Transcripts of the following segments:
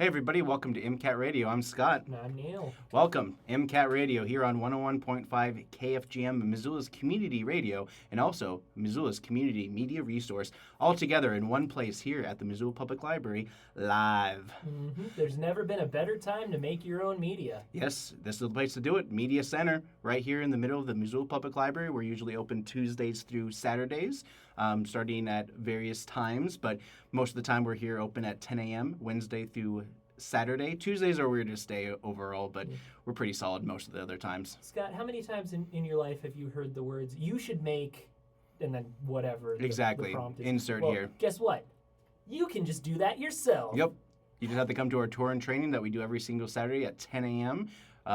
Hey everybody, welcome to MCAT Radio. I'm Scott. And I'm Neil. Welcome, MCAT Radio here on 101.5 KFGM, Missoula's community radio, and also Missoula's community media resource, all together in one place here at the Missoula Public Library, live. Mm-hmm. There's never been a better time to make your own media. Yes, this is the place to do it. Media Center, right here in the middle of the Missoula Public Library. We're usually open Tuesdays through Saturdays, starting at various times, but most of the time we're here open at 10 a.m. Wednesday through Saturday. Tuesdays are weird to stay overall, but we're pretty solid most of the other times. Scott, how many times in your life have you heard the words, you should make, and then whatever Exactly. the prompt is? Insert well, here. Guess what? You can just do that yourself. Yep. You just have to come to our tour and training that we do every single Saturday at 10 a.m.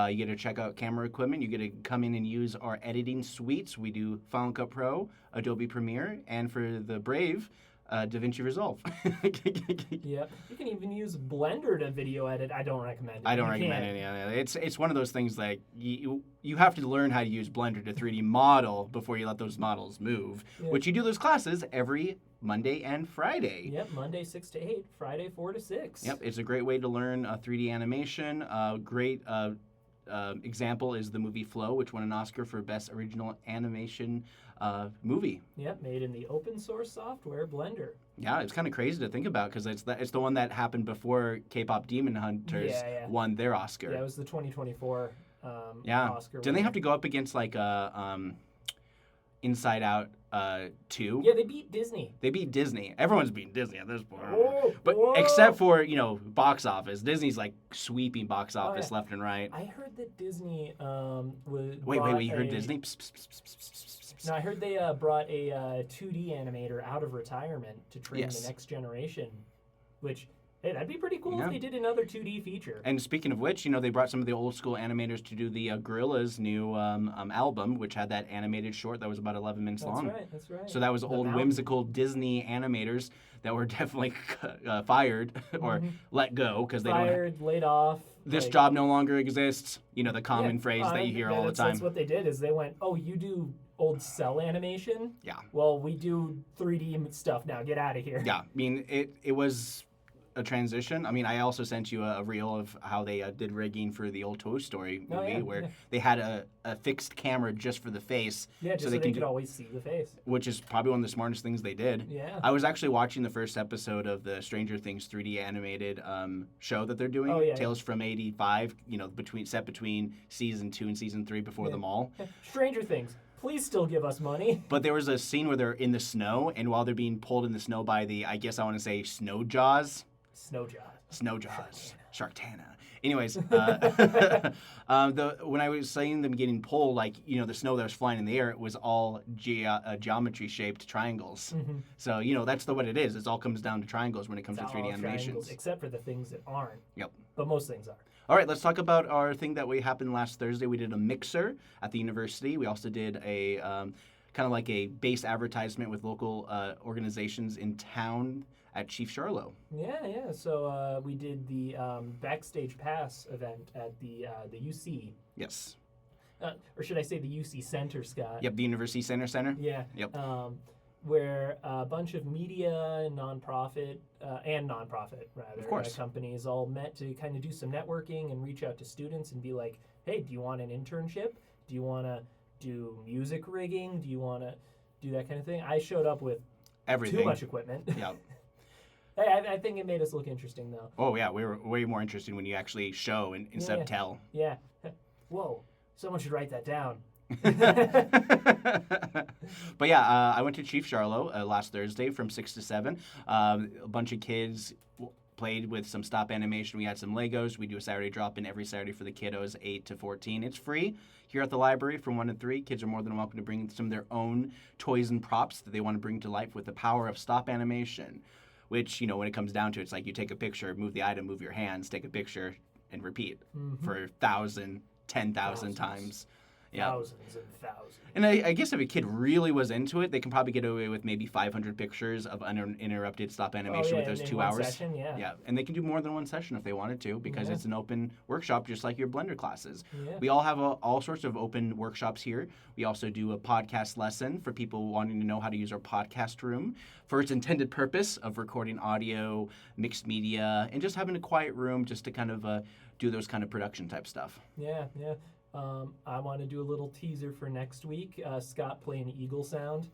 You get to check out camera equipment. You get to come in and use our editing suites. We do Final Cut Pro, Adobe Premiere, and for the brave, DaVinci Resolve. Yep. You can even use Blender to video edit. I don't recommend it. I don't recommend any of it. It's one of those things like you have to learn how to use Blender to 3D model before you let those models move, which you do those classes every Monday and Friday. Yep, Monday 6 to 8, Friday 4 to 6. Yep, it's a great way to learn 3D animation. Great example is the movie Flow, which won an Oscar for Best Original Animation Movie. Yep, made in the open source software Blender. Yeah, it's kind of crazy to think about because it's the one that happened before K-pop Demon Hunters won their Oscar. Yeah, it was the 2024 Oscar. Didn't they have to go up against like Inside Out 2? Yeah, they beat Disney. Everyone's beating Disney at this point. But Whoa. except for, box office. Disney's like sweeping box office left and right. I heard that Disney would. Wait, you heard Disney? No, I heard they brought a 2D animator out of retirement to train the next generation, which, hey, that'd be pretty cool if they did another 2D feature. And speaking of which, they brought some of the old school animators to do the Gorillaz' new album, which had that animated short that was about 11 minutes long. That's right. So that was old whimsical Disney animators that were definitely fired or let go because they laid off. This job no longer exists. The common phrase that you hear all the time. That's what they did is they went, oh, you do old cell animation? Yeah. Well, we do 3D stuff now. Get out of here. Yeah. I mean, it was a transition. I mean, I also sent you a reel of how they did rigging for the old Toy Story movie where they had a fixed camera just for the face. Yeah, just so they could always see the face. Which is probably one of the smartest things they did. Yeah. I was actually watching the first episode of the Stranger Things 3D animated show that they're doing. Tales from 85, between season 2 and season 3 before them all. Stranger Things. Please still give us money. But there was a scene where they're in the snow, and while they're being pulled in the snow by the, I guess I want to say, Snow Jaws. Sharktana. Anyways, when I was saying them getting pulled, the snow that was flying in the air, it was all geometry-shaped triangles. Mm-hmm. So, that's what it is. It all comes down to triangles when it comes to 3D animations. Except for the things that aren't. Yep. But most things are. All right, let's talk about our thing that happened last Thursday. We did a mixer at the university. We also did a kind of like a base advertisement with local organizations in town at Chief Charlo. Yeah. So we did the Backstage Pass event at the UC. Yes. Or should I say the UC Center, Scott? Yep, the University Center. Yeah. Yep. Where a bunch of media, nonprofit, companies all met to kind of do some networking and reach out to students and be like, hey, do you want an internship? Do you want to do music rigging? Do you want to do that kind of thing? I showed up with everything. Too much equipment. Yeah. I think it made us look interesting, though. Oh, yeah. We were way more interesting when you actually show instead of tell. Yeah. Whoa. Someone should write that down. But yeah, I went to Chief Charlo last Thursday from 6 to 7. A bunch of kids played with some stop animation. We had some Legos. We do a Saturday drop-in every Saturday for the kiddos 8 to 14. It's free here at the library from 1 to 3. Kids are more than welcome to bring some of their own toys and props that they want to bring to life with the power of stop animation, which, when it comes down to it, it's like you take a picture, move the item, move your hands, take a picture, and repeat for 1,000, 10,000 times. Yeah. Thousands and thousands. And I guess if a kid really was into it, they can probably get away with maybe 500 pictures of uninterrupted stop animation with those in 2 one hours. Session, yeah. Yeah, and they can do more than one session if they wanted to because Yeah. it's an open workshop just like your Blender classes. Yeah. We all have all sorts of open workshops here. We also do a podcast lesson for people wanting to know how to use our podcast room for its intended purpose of recording audio, mixed media, and just having a quiet room just to kind of do those kind of production type stuff. Yeah, yeah. I want to do a little teaser for next week. Scott playing Eagle Sound.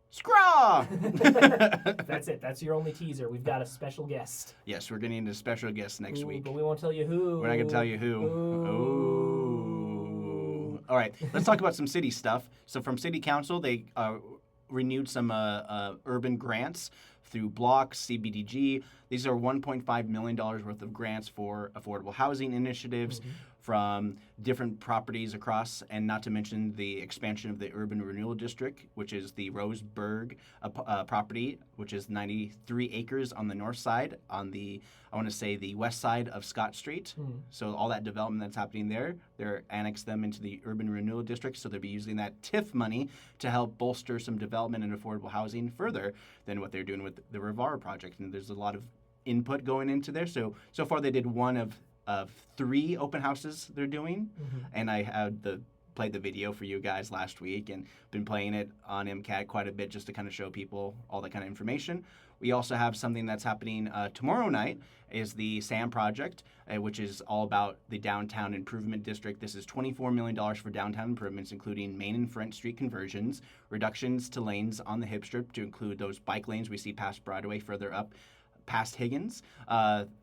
Scraw! That's it. That's your only teaser. We've got a special guest. Yes, we're getting into a special guest next week. But we won't tell you who. We're not going to tell you who. Ooh. All right, let's talk about some city stuff. So from City Council, they renewed some urban grants through Blocks, CBDG. These are $1.5 million worth of grants for affordable housing initiatives from different properties across, and not to mention the expansion of the Urban Renewal District, which is the Roseburg property, which is 93 acres on the north side, on the, I want to say, the west side of Scott Street. So all that development that's happening there, they're annexed them into the Urban Renewal District, so they'll be using that TIF money to help bolster some development and affordable housing further than what they're doing with the Rivara project. And there's a lot of input going into there. So far they did one of 3 open houses they're doing, and I had played the video for you guys last week and been playing it on MCAT quite a bit just to kind of show people all that kind of information. We also have something that's happening tomorrow night is the SAM project, which is all about the Downtown Improvement District. This is $24 million for downtown improvements, including Main and Front Street conversions, reductions to lanes on the hip strip to include those bike lanes we see past Broadway further up past Higgins.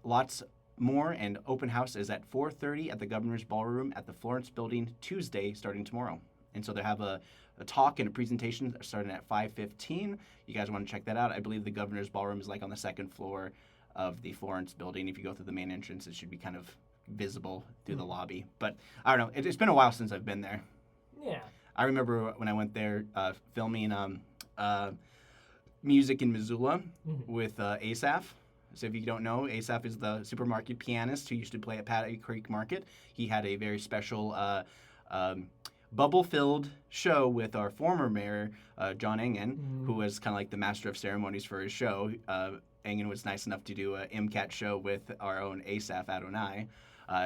Lots more, and open house is at 4:30 at the Governor's Ballroom at the Florence Building Tuesday, starting tomorrow. And so they have a talk and a presentation starting at 5:15. You guys want to check that out? I believe the Governor's Ballroom is like on the 2nd floor of the Florence Building. If you go through the main entrance, it should be kind of visible through the lobby. But I don't know. It's been a while since I've been there. Yeah. I remember when I went there filming Music in Missoula with Asaph. So if you don't know, Asaph is the supermarket pianist who used to play at Patty Creek Market. He had a very special bubble-filled show with our former mayor, John Engen, who was kind of like the master of ceremonies for his show. Engen was nice enough to do an MCAT show with our own Asaph Adonai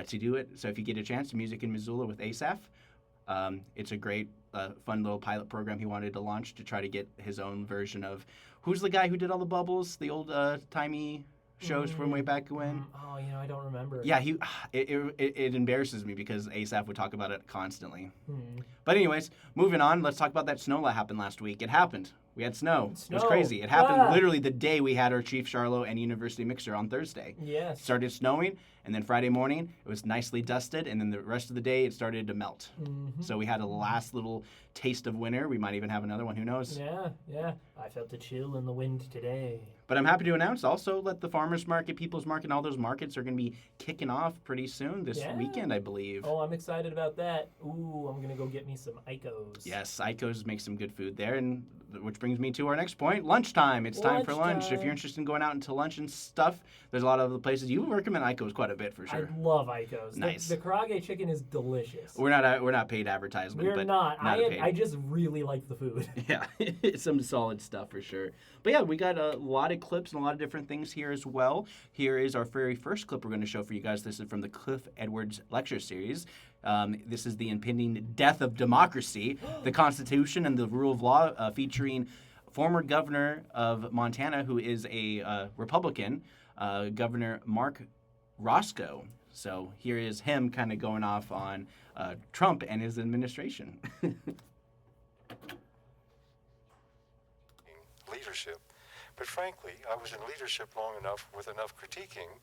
to do it. So if you get a chance, Music in Missoula with Asaph, it's a great, fun little pilot program he wanted to launch to try to get his own version of, who's the guy who did all the bubbles, the old timey shows from way back when? I don't remember. Yeah, it embarrasses me because Asaph would talk about it constantly. But anyways, moving on, let's talk about that snow that happened last week. It happened. We had snow. It was crazy. It happened literally the day we had our Chief Charlo and University Mixer on Thursday. Yes. It started snowing, and then Friday morning, it was nicely dusted, and then the rest of the day, it started to melt. So we had a last little taste of winter. We might even have another one. Who knows? Yeah. I felt the chill in the wind today. But I'm happy to announce also that the Farmers Market, People's Market, and all those markets are going to be kicking off pretty soon this weekend, I believe. Oh, I'm excited about that. Ooh, I'm going to go get me some Icos. Yes, Icos make some good food there, and which brings me to our next point, lunchtime. It's time for lunch. If you're interested in going out into lunch and stuff, there's a lot of the places. You recommend Icos quite a bit for sure. I love Icos. Nice. The karage chicken is delicious. We're not paid advertisement. We're but not. paid. I just really like the food. Yeah, it's some solid stuff for sure. But yeah, we got a lot of clips and a lot of different things here as well. Here is our very first clip we're going to show for you guys. This is from the Cliff Edwards lecture series. This is the impending death of democracy, the Constitution and the rule of law, featuring former governor of Montana, who is a Republican, Governor Mark Roscoe. So here is him kind of going off on Trump and his administration. Leadership. But frankly, I was in leadership long enough with enough critiquing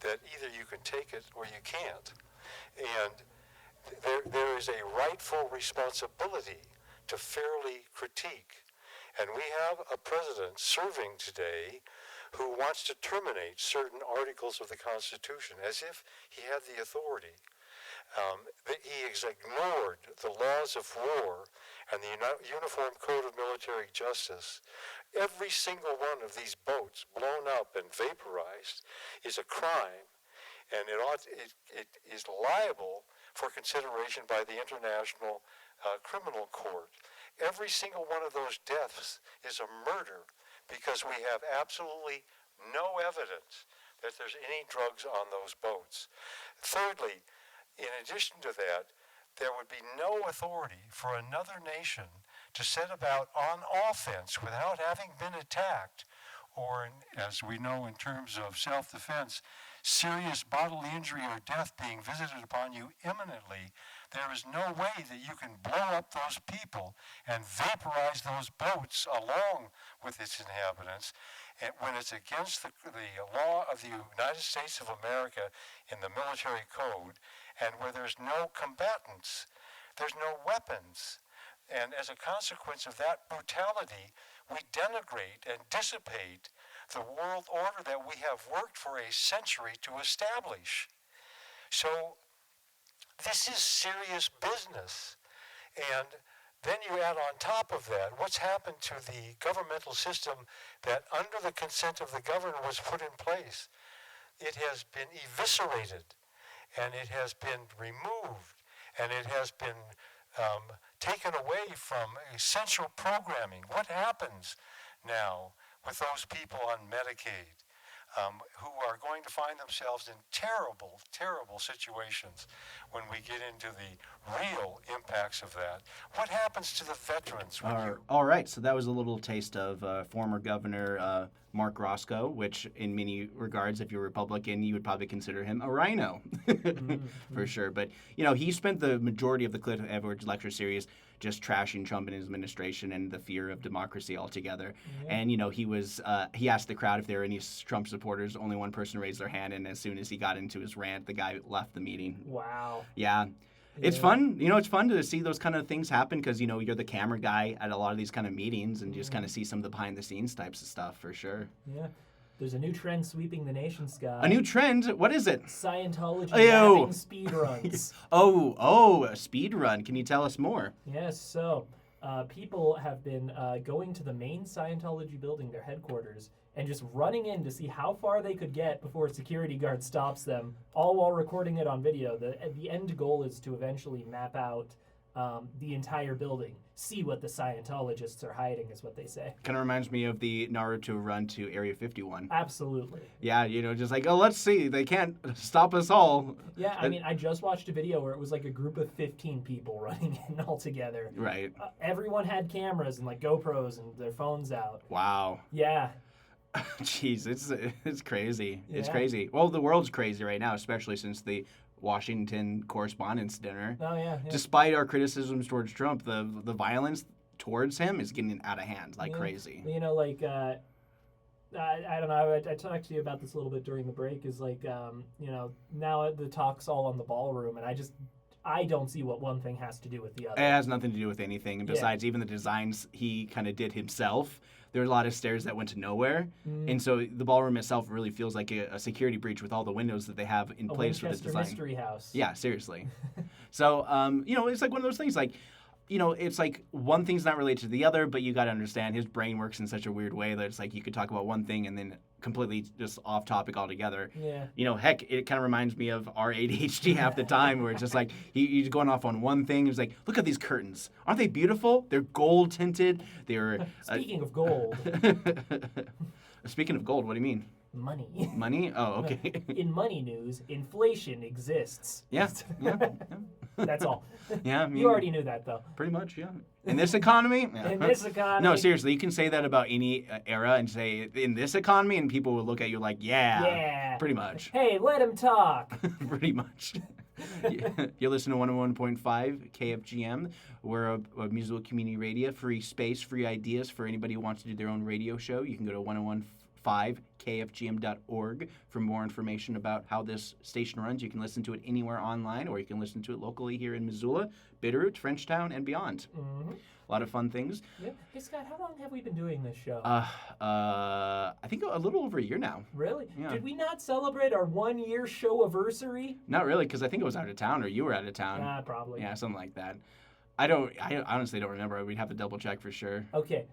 that either you can take it or you can't. And there is a rightful responsibility to fairly critique. And we have a president serving today who wants to terminate certain articles of the Constitution as if he had the authority. He has ignored the laws of war and the Uniform Code of Military Justice. Every single one of these boats blown up and vaporized is a crime, and it is liable for consideration by the International criminal court. Every single one of those deaths is a murder because we have absolutely no evidence that there's any drugs on those boats. Thirdly, in addition to that, there would be no authority for another nation to set about on offense without having been attacked, or, as we know in terms of self-defense, serious bodily injury or death being visited upon you imminently. There is no way that you can blow up those people and vaporize those boats along with its inhabitants and when it's against the law of the United States of America in the military code, and where there's no combatants, there's no weapons. And as a consequence of that brutality, we denigrate and dissipate the world order that we have worked for a century to establish. So this is serious business. And then you add on top of that what's happened to the governmental system that under the consent of the governor was put in place. It has been eviscerated, and it has been removed, and it has been taken away from essential programming. What happens now with those people on Medicaid who are going to find themselves in terrible, terrible situations when we get into the real impacts of that? What happens to the veterans? All right, so that was a little taste of former Governor Mark Roscoe, which in many regards, if you're Republican, you would probably consider him a rhino, for sure. But, you know, he spent the majority of the Cliff Edwards lecture series just trashing Trump and his administration and the fear of democracy altogether. Yeah. And, you know, he asked the crowd if there were any Trump supporters. Only one person raised their hand, and as soon as he got into his rant, the guy left the meeting. Wow. Yeah. It's fun. You know, it's fun to see those kind of things happen because, you know, you're the camera guy at a lot of these kind of meetings and just kind of see some of the behind-the-scenes types of stuff, for sure. Yeah. There's a new trend sweeping the nation, Scott. A new trend? What is it? Scientology having speed runs. a speed run. Can you tell us more? Yes, so people have been going to the main Scientology building, their headquarters, and just running in to see how far they could get before a security guard stops them, all while recording it on video. The end goal is to eventually map out the entire building, see what the Scientologists are hiding, is what they say. Kind of reminds me of the Naruto run to Area 51. Absolutely. Yeah, you know, just like, oh, let's see. They can't stop us all. Yeah, I mean, I just watched a video where it was like a group of 15 people running in all together. Right. Everyone had cameras and like GoPros and their phones out. Wow. Yeah. Jeez, it's crazy. Yeah. It's crazy. Well, the world's crazy right now, especially since the Washington Correspondents' Dinner. Oh, yeah. Despite our criticisms towards Trump, the violence towards him is getting out of hand like crazy. You know, like, I don't know, I talked to you about this a little bit during the break, is like, you know, now the talk's all on the ballroom, and I don't see what one thing has to do with the other. It has nothing to do with anything. And besides, even the designs he kind of did himself, there were a lot of stairs that went to nowhere. And so the ballroom itself really feels like a security breach with all the windows that they have in place for the design. Mystery House. Yeah, seriously. So, you know, it's like one of those things, like, you know, it's like one thing's not related to the other, but you got to understand his brain works in such a weird way that it's like you could talk about one thing and then completely just off topic altogether. Yeah. You know, heck, it kind of reminds me of our ADHD half the time, where it's just like he's going off on one thing. He's like, look at these curtains. Aren't they beautiful? They're gold tinted. They're Speaking of gold. Speaking of gold, what do you mean? Money. Money? Oh, okay. In money news, inflation exists. Yeah. That's all. Yeah, I mean, you already knew that, though. Pretty much, yeah. In this economy? Yeah. In this economy. No, seriously, you can say that about any era and say, in this economy, and people will look at you like, yeah. Pretty much. Hey, let him talk. Pretty much. You're listening to 101.5 KFGM. We're a musical community radio, free space, free ideas for anybody who wants to do their own radio show. You can go to 1015kfgm.org for more information about how this station runs. You can listen to it anywhere online, or you can listen to it locally here in Missoula, Bitterroot, Frenchtown, and beyond. Mm-hmm. A lot of fun things. Yeah. Hey, Scott, how long have we been doing this show? I think a little over a year now. Really? Yeah. Did we not celebrate our 1-year show-anniversary? Not really, because I think I was out of town, or you were out of town. Probably. Yeah, something like that. I honestly don't remember. We'd have to double check for sure. Okay.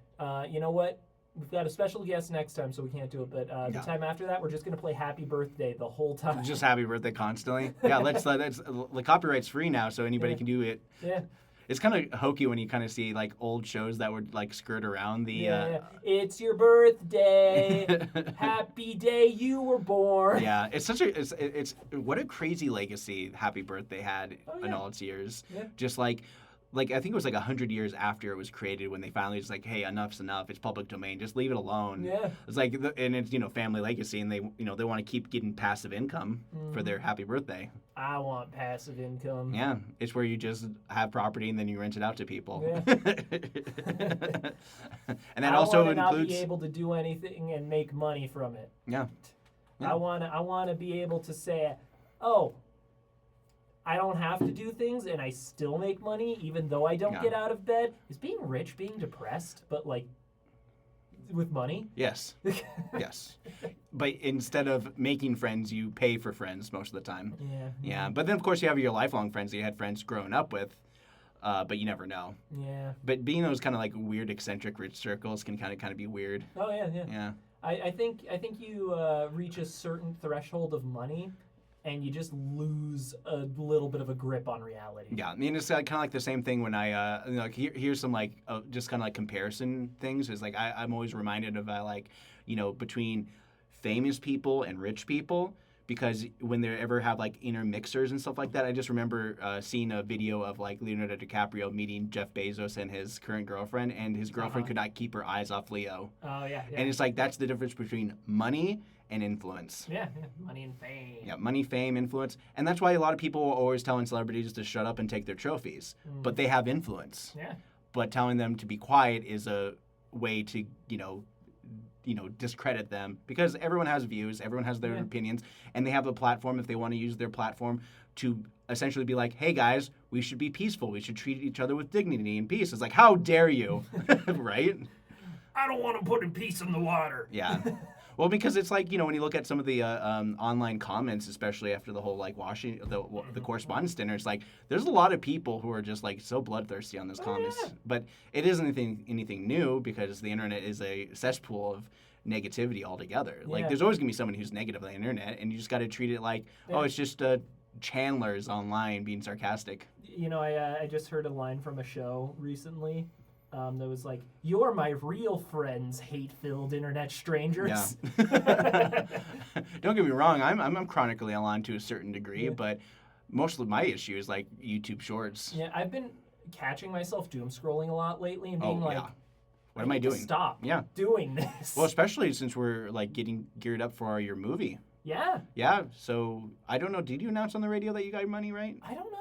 You know what? We've got a special guest next time, so we can't do it. But the time after that, we're just going to play Happy Birthday the whole time. Just Happy Birthday constantly. Yeah, let's the copyright's free now, so anybody can do it. Yeah. It's kind of hokey when you kind of see like old shows that would like skirt around the. Yeah. It's your birthday. Happy day you were born. Yeah, it's such a it's what a crazy legacy Happy Birthday had in yeah. all its years. Yeah. Just like I think it was like 100 years after it was created when they finally just like, hey, enough's enough. It's public domain. Just leave it alone. Yeah. It's like, and it's family legacy, and they they want to keep getting passive income for their Happy Birthday. I want passive income. Yeah, it's where you just have property and then you rent it out to people. Yeah. And that also includes. I want to not be includes. able to do anything and make money from it. Yeah. Yeah. I want to be able to say, oh, I don't have to do things and I still make money even though I don't get out of bed. Is being rich being depressed, but like with money? Yes. Yes. But instead of making friends, you pay for friends most of the time. Yeah. Yeah. But then, of course, you have your lifelong friends that you had friends growing up with, but you never know. Yeah. But being those kind of like weird, eccentric rich circles can kind of be weird. Oh, yeah, yeah. Yeah. I think you reach a certain threshold of money and you just lose a little bit of a grip on reality. Yeah, I mean, it's kind of like the same thing when I, here's some like, just kind of like comparison things. Is like, I'm always reminded of between famous people and rich people, because when they ever have like inner mixers and stuff like that, I just remember seeing a video of like Leonardo DiCaprio meeting Jeff Bezos and his current girlfriend, and his girlfriend could not keep her eyes off Leo. Oh, yeah, yeah. And it's like, that's the difference between money and influence. Yeah, money and fame. Yeah, money, fame, influence. And that's why a lot of people are always telling celebrities to shut up and take their trophies. But they have influence. Yeah. But telling them to be quiet is a way to, discredit them, because everyone has views, everyone has their opinions, and they have a platform if they want to use their platform to essentially be like, hey guys, we should be peaceful. We should treat each other with dignity and peace. It's like, how dare you? Right? I don't want to put in peace in the water. Yeah. Well, because it's like, when you look at some of the online comments, especially after the whole like the correspondence dinner, it's like there's a lot of people who are just like so bloodthirsty on those comments. Yeah. But it isn't anything new, because the internet is a cesspool of negativity altogether. Like Yeah. there's always gonna be someone who's negative on the internet, and you just got to treat it like, oh, it's just Chandler's online being sarcastic. I just heard a line from a show recently. That was like, "You're my real friends, hate-filled internet strangers." Yeah. Don't get me wrong, I'm chronically online to a certain degree, but most of my issue is like YouTube Shorts. Yeah, I've been catching myself doom scrolling a lot lately and being like, what am I doing? Stop. Yeah. Doing this. Well, especially since we're like getting geared up for your movie. Yeah. Yeah. So I don't know. Did you announce on the radio that you got money, right? I don't know.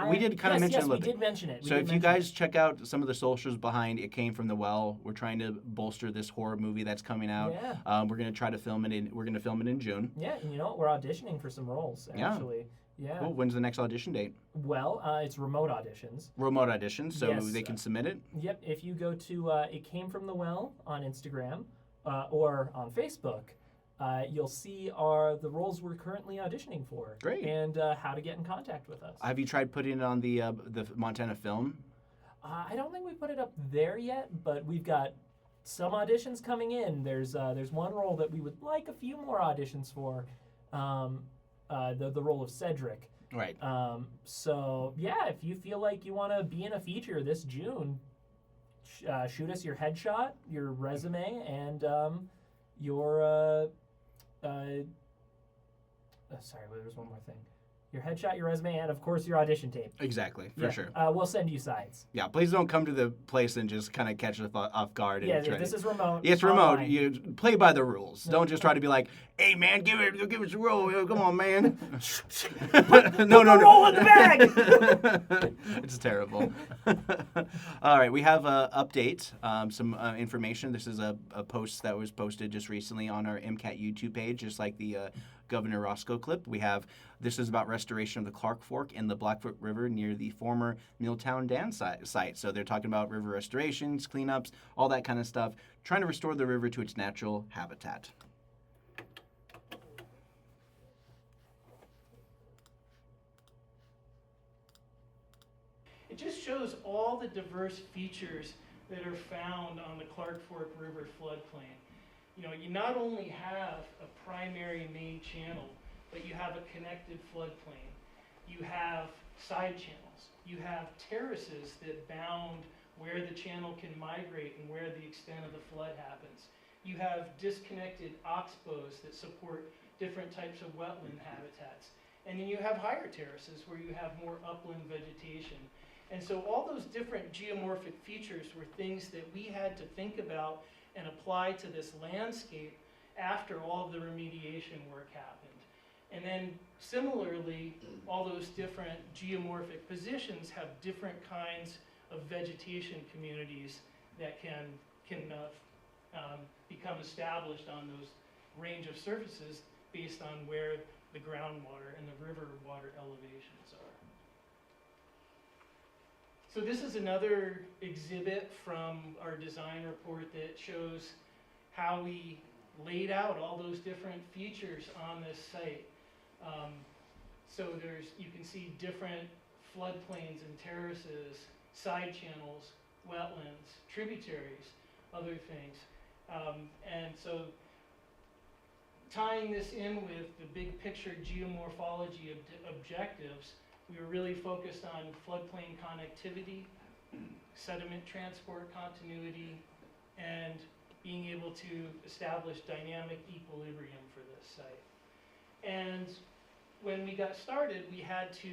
We did kind of mention it a little bit. We did mention it. So if you guys check out some of the socials behind It Came From the Well, we're trying to bolster this horror movie that's coming out. Yeah. We're gonna try to film it in June. Yeah, and we're auditioning for some roles actually. Yeah. Cool. When's the next audition date? Well, it's remote auditions. Remote auditions, so Yes. they can submit it. Yep. If you go to It Came From the Well on Instagram or on Facebook, you'll see the roles we're currently auditioning for. Great. And how to get in contact with us. Have you tried putting it on the Montana Film? I don't think we put it up there yet, but we've got some auditions coming in. There's one role that we would like a few more auditions for, the role of Cedric. Right. So yeah, if you feel like you want to be in a feature this June, shoot us your headshot, your resume, and your sorry, there's one more thing. Your headshot, your resume, and of course your audition tape. Exactly, for sure. We'll send you sides. Yeah, please don't come to the place and just kind of catch us off guard. And This is remote. Yeah, it's remote. Online. You play by the rules. Don't just try to be like, "Hey man, give us a roll. Come on, man." No. Roll in the bag. It's terrible. All right, we have an update, some information. This is a post that was posted just recently on our MCAT YouTube page, just like the Governor Roscoe clip. This is about restoration of the Clark Fork and the Blackfoot River near the former Milltown Dam site. So they're talking about river restorations, cleanups, all that kind of stuff, trying to restore the river to its natural habitat. It just shows all the diverse features that are found on the Clark Fork River floodplain. You not only have a primary main channel, but you have a connected floodplain. You have side channels. You have terraces that bound where the channel can migrate and where the extent of the flood happens. You have disconnected oxbows that support different types of wetland habitats. And then you have higher terraces where you have more upland vegetation. And so all those different geomorphic features were things that we had to think about and apply to this landscape after all of the remediation work happened. And then similarly, all those different geomorphic positions have different kinds of vegetation communities that can become established on those range of surfaces based on where the groundwater and the river water elevations are. So this is another exhibit from our design report that shows how we laid out all those different features on this site. So you can see different floodplains and terraces, side channels, wetlands, tributaries, other things. And so tying this in with the big picture geomorphology objectives, we were really focused on floodplain connectivity, sediment transport continuity, and being able to establish dynamic equilibrium for this site. And when we got started, we had to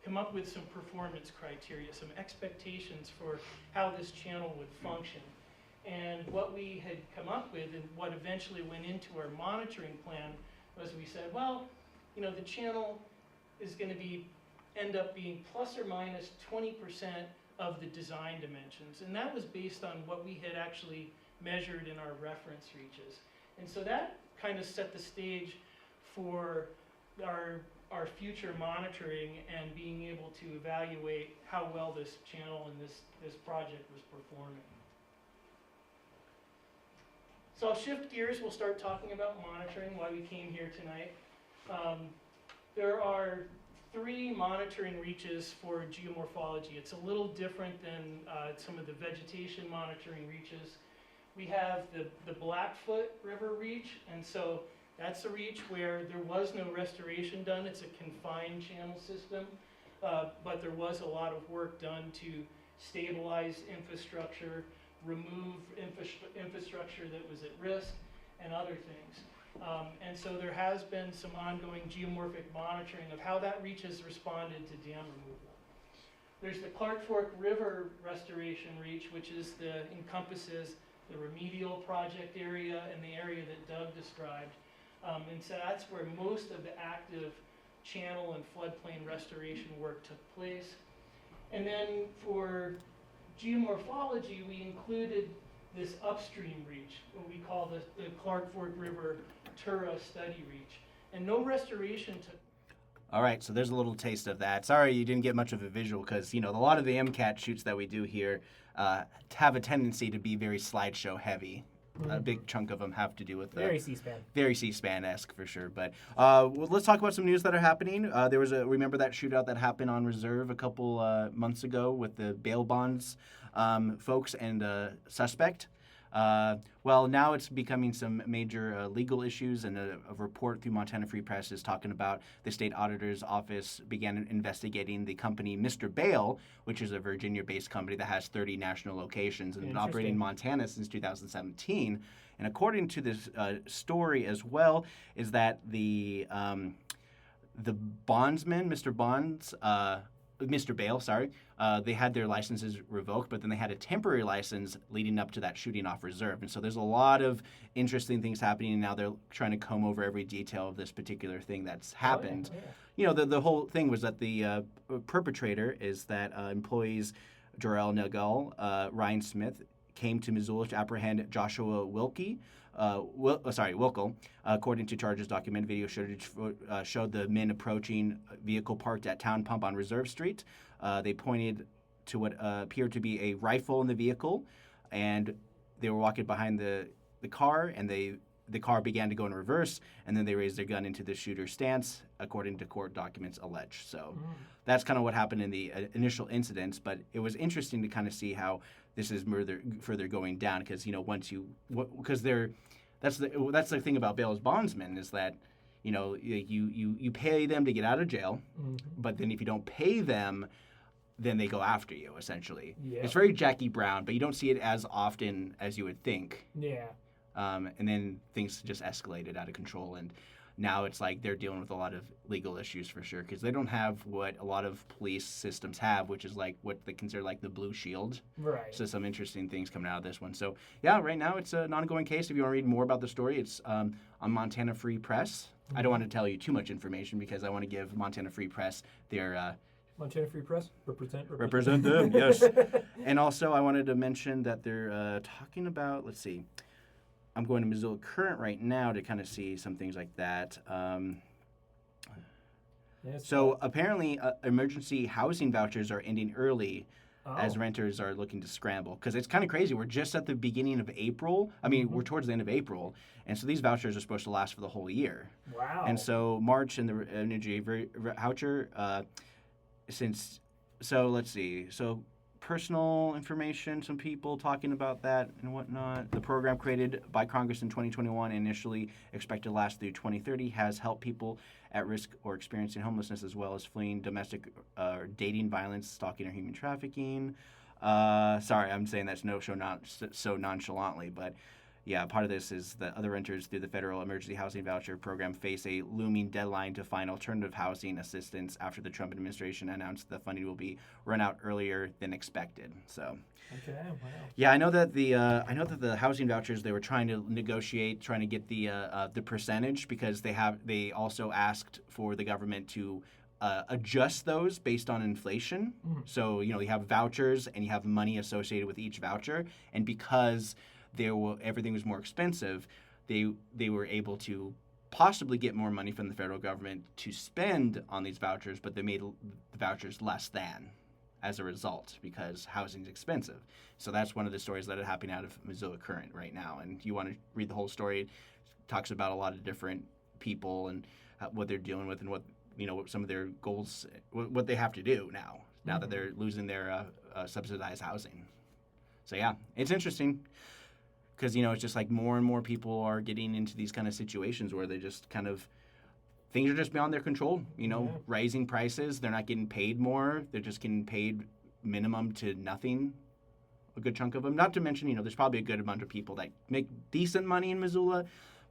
come up with some performance criteria, some expectations for how this channel would function. And what we had come up with and what eventually went into our monitoring plan was we said, well, you know, the channel is going to end up being plus or minus 20% of the design dimensions. And that was based on what we had actually measured in our reference reaches. And so that kind of set the stage for our future monitoring and being able to evaluate how well this channel and this project was performing. So I'll shift gears. We'll start talking about monitoring, why we came here tonight. There are 3 monitoring reaches for geomorphology. It's a little different than some of the vegetation monitoring reaches. We have the Blackfoot River Reach, and so that's a reach where there was no restoration done. It's a confined channel system, but there was a lot of work done to stabilize infrastructure, remove infrastructure that was at risk, and other things. And so there has been some ongoing geomorphic monitoring of how that reach has responded to dam removal. There's the Clark Fork River Restoration Reach, which encompasses the remedial project area and the area that Doug described. And so that's where most of the active channel and floodplain restoration work took place. And then for geomorphology, we included this upstream reach, what we call the Clark Fork River Tura Study Reach. And no restoration took. All right, so there's a little taste of that. Sorry you didn't get much of a visual because, you know, a lot of the MCAT shoots that we do here have a tendency to be very slideshow heavy. Mm-hmm. A big chunk of them have to do with very C-SPAN. Very C-SPAN-esque for sure. But let's talk about some news that are happening. There was remember that shootout that happened on Reserve a couple months ago with the bail bonds folks and suspect. Well, now it's becoming some major legal issues, and a report through Montana Free Press is talking about the state auditor's office began investigating the company Mr. Bail, which is a Virginia-based company that has 30 national locations and been operating in Montana since 2017. And according to this story as well, is that the bondsman, Mr. Bail, they had their licenses revoked, but then they had a temporary license leading up to that shooting off Reserve. And so there's a lot of interesting things happening, and now they're trying to comb over every detail of this particular thing that's happened. Oh, yeah. You know, the whole thing was that the perpetrator is that employees Jarrell Nagal, Ryan Smith, came to Missoula to apprehend Joshua Wilkel. According to charges document, video showed the men approaching a vehicle parked at Town Pump on Reserve Street. They pointed to what appeared to be a rifle in the vehicle, and they were walking behind the car, and the car began to go in reverse, and then they raised their gun into the shooter's stance, according to court documents allege. So that's kind of what happened in the initial incidents, but it was interesting to kind of see how this is further going down, because, you know, that's the thing about bail as bondsmen is that, you pay them to get out of jail, but then if you don't pay them, then they go after you, essentially. Yeah. It's very Jackie Brown, but you don't see it as often as you would think. Yeah. And then things just escalated out of control, and now it's like they're dealing with a lot of legal issues for sure, because they don't have what a lot of police systems have, which is like what they consider like the blue shield. Right. So some interesting things coming out of this one. So yeah, right now it's an ongoing case. If you want to read more about the story, it's on Montana Free Press. I don't want to tell you too much information because I want to give Montana Free Press their Montana Free Press, represent them, yes. And also, I wanted to mention that they're talking about, let's see, I'm going to Missoula Current right now to kind of see some things like that. So apparently, emergency housing vouchers are ending early as renters are looking to scramble. Because it's kind of crazy. We're just at the beginning of April. I mean, we're towards the end of April. And so these vouchers are supposed to last for the whole year. Wow. And so March and the energy voucher... So let's see. So personal information, some people talking about that and whatnot. The program created by Congress in 2021, initially expected to last through 2030, has helped people at risk or experiencing homelessness as well as fleeing domestic dating violence, stalking, or human trafficking. Sorry, I'm saying that's not so nonchalantly, but yeah, part of this is that other renters through the Federal Emergency Housing Voucher Program face a looming deadline to find alternative housing assistance after the Trump administration announced the funding will be run out earlier than expected. So, okay, wow. Yeah, I know that the housing vouchers they were trying to negotiate, trying to get the percentage because they also asked for the government to adjust those based on inflation. So you have vouchers and you have money associated with each voucher, and because everything was more expensive, they were able to possibly get more money from the federal government to spend on these vouchers, but they made the vouchers less than as a result because housing's expensive. So that's one of the stories that are happening out of Missoula Current right now. And you want to read the whole story, it talks about a lot of different people and what they're dealing with and what some of their goals, what they have to do now that they're losing their subsidized housing. So yeah, it's interesting. Because, it's just like more and more people are getting into these kind of situations where they just kind of, things are just beyond their control, rising prices. They're not getting paid more. They're just getting paid minimum to nothing, a good chunk of them. Not to mention, there's probably a good amount of people that make decent money in Missoula,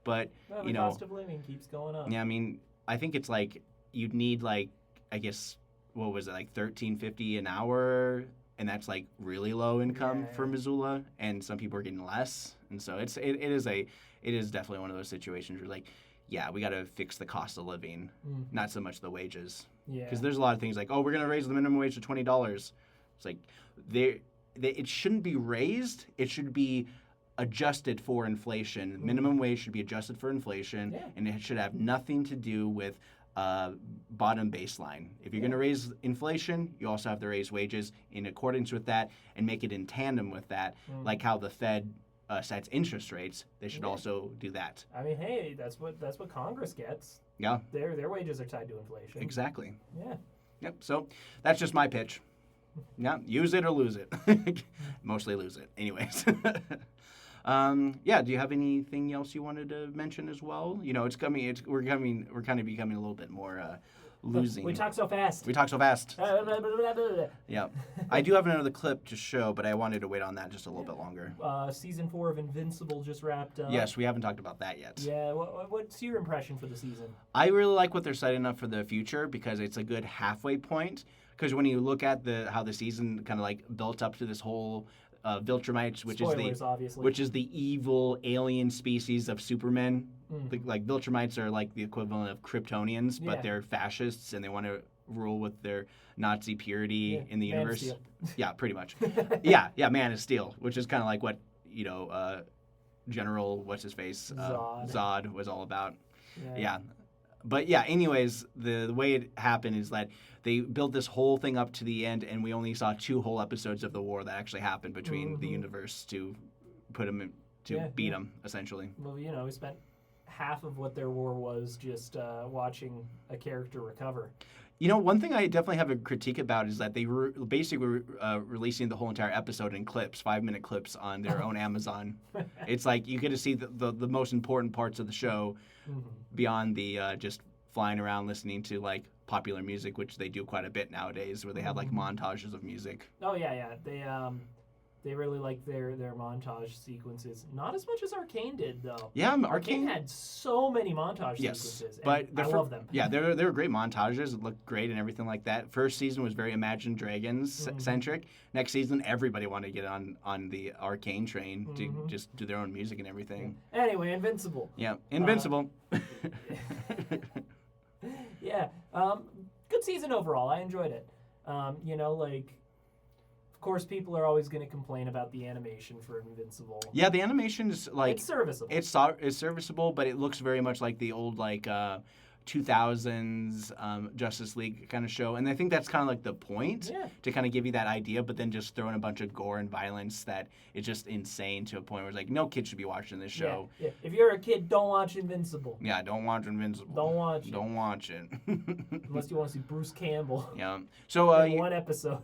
but, the cost of living keeps going up. Yeah, I mean, I think it's like, you'd need like, I guess, what was it, like $13.50 an hour, and that's like really low income for Missoula, and some people are getting less, and so it is definitely one of those situations where like, yeah, we got to fix the cost of living, not so much the wages, because there's a lot of things like, oh, we're gonna raise the minimum wage to $20. It's like it shouldn't be raised; it should be adjusted for inflation. Minimum wage should be adjusted for inflation, and it should have nothing to do with bottom baseline. If you're going to raise inflation, you also have to raise wages in accordance with that and make it in tandem with that, like how the Fed sets interest rates. They should also do that. I mean, hey, that's what Congress gets. Yeah. Their wages are tied to inflation. Exactly. Yeah. Yep. So that's just my pitch. Yeah. Use it or lose it. Mostly lose it. Anyways. Do you have anything else you wanted to mention as well? We're kind of becoming a little bit more losing. We talk so fast. Yeah. I do have another clip to show, but I wanted to wait on that just a little bit longer. Season 4 of Invincible just wrapped up. Yes, we haven't talked about that yet. Yeah, what's your impression for the season? I really like what they're setting up for the future because it's a good halfway point. Because when you look at how the season kind of like built up to this whole Viltrumites, which is the evil alien species of Supermen. Like Viltrumites are like the equivalent of Kryptonians, but they're fascists and they want to rule with their Nazi purity in the universe. Yeah, pretty much. yeah, Man of Steel, which is kind of like what General what's his face Zod was all about. Yeah. But yeah, anyways, the way it happened is that they built this whole thing up to the end, and we only saw 2 whole episodes of the war that actually happened between the universe to put them beat them, essentially. Well, we spent half of what their war was just watching a character recover. You know, one thing I definitely have a critique about is that they were basically releasing the whole entire episode in clips, 5-minute clips on their own Amazon. It's like you get to see the most important parts of the show beyond the just flying around listening to like popular music, which they do quite a bit nowadays, where they have like montages of music. Oh yeah. They really like their montage sequences. Not as much as Arcane did, though. Yeah, Arcane had so many montage sequences. But I love them. Yeah, they were great montages. It looked great and everything like that. First season was very Imagine Dragons centric. Next season, everybody wanted to get on the Arcane train to just do their own music and everything. Anyway, Invincible. Yeah, Invincible. Yeah, good season overall. I enjoyed it. You know, like, of course, people are always going to complain about the animation for Invincible. Yeah, the animation is like it's serviceable. It's serviceable, but it looks very much like the old like 2000s Justice League kind of show, and I think that's kind of like the point to kind of give you that idea. But then just throw in a bunch of gore and violence that is just insane to a point where it's like no kid should be watching this show. Yeah. If you're a kid, don't watch Invincible. Yeah, don't watch Invincible. Don't watch it. Don't watch it. Unless you want to see Bruce Campbell. Yeah. So in one episode.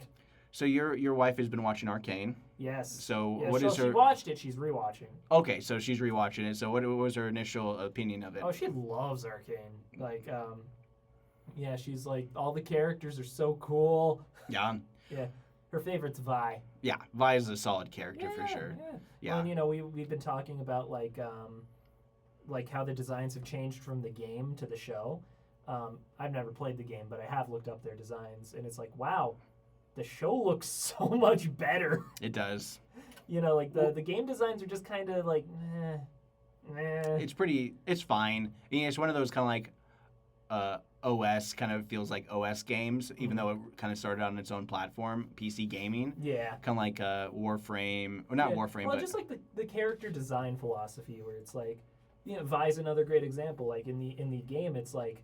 So your wife has been watching Arcane. Yes. So yeah, what is her? She watched it. She's rewatching. Okay, so she's rewatching it. So what was her initial opinion of it? Oh, she loves Arcane. Like, yeah, she's like, all the characters are so cool. Yeah. Yeah. Her favorite's Vi. Yeah, Vi is a solid character for sure. Yeah. Well, and, you know, we've been talking about like how the designs have changed from the game to the show. I've never played the game, but I have looked up their designs, and it's like, wow. The show looks so much better. It does. You know, like the game designs are just kind of like, It's fine. I mean, it's one of those kind of like OS kind of feels like OS games, even though it kind of started on its own platform, PC gaming. Yeah. Kind of like Warframe, or not Warframe, well, but just like the character design philosophy, where it's like, you know, Vi's another great example. Like in the game, it's like,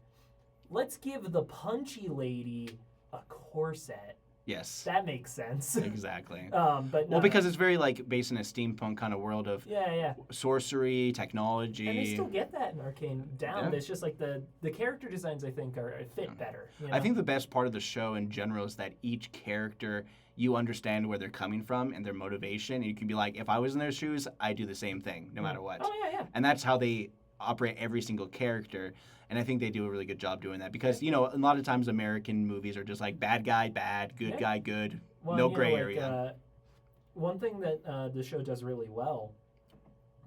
let's give the punchy lady a corset. Yes. That makes sense. Exactly. But no, well, because it's very like based in a steampunk kind of world of yeah. sorcery, technology. And they still get that in Arcane down. Yeah. It's just like the character designs, I think, fit better. You know? I think the best part of the show in general is that each character, you understand where they're coming from and their motivation. And you can be like, if I was in their shoes, I'd do the same thing, no matter what. Oh, yeah. And that's how they operate every single character. And I think they do a really good job doing that because, you know, a lot of times American movies are just like bad guy, bad, good guy, good, well, no gray area. One thing that the show does really well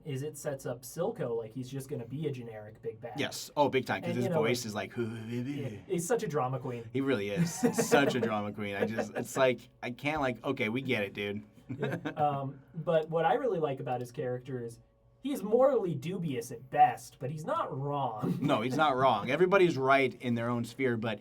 is it sets up Silco like he's just going to be a generic big bad. Yes. Oh, big time. Because his voice is like... He's such a drama queen. He really is. Such a drama queen. It's like, I can't like, okay, we get it, dude. But what I really like about his character is he's morally dubious at best, but he's not wrong. No, he's not wrong. Everybody's right in their own sphere, but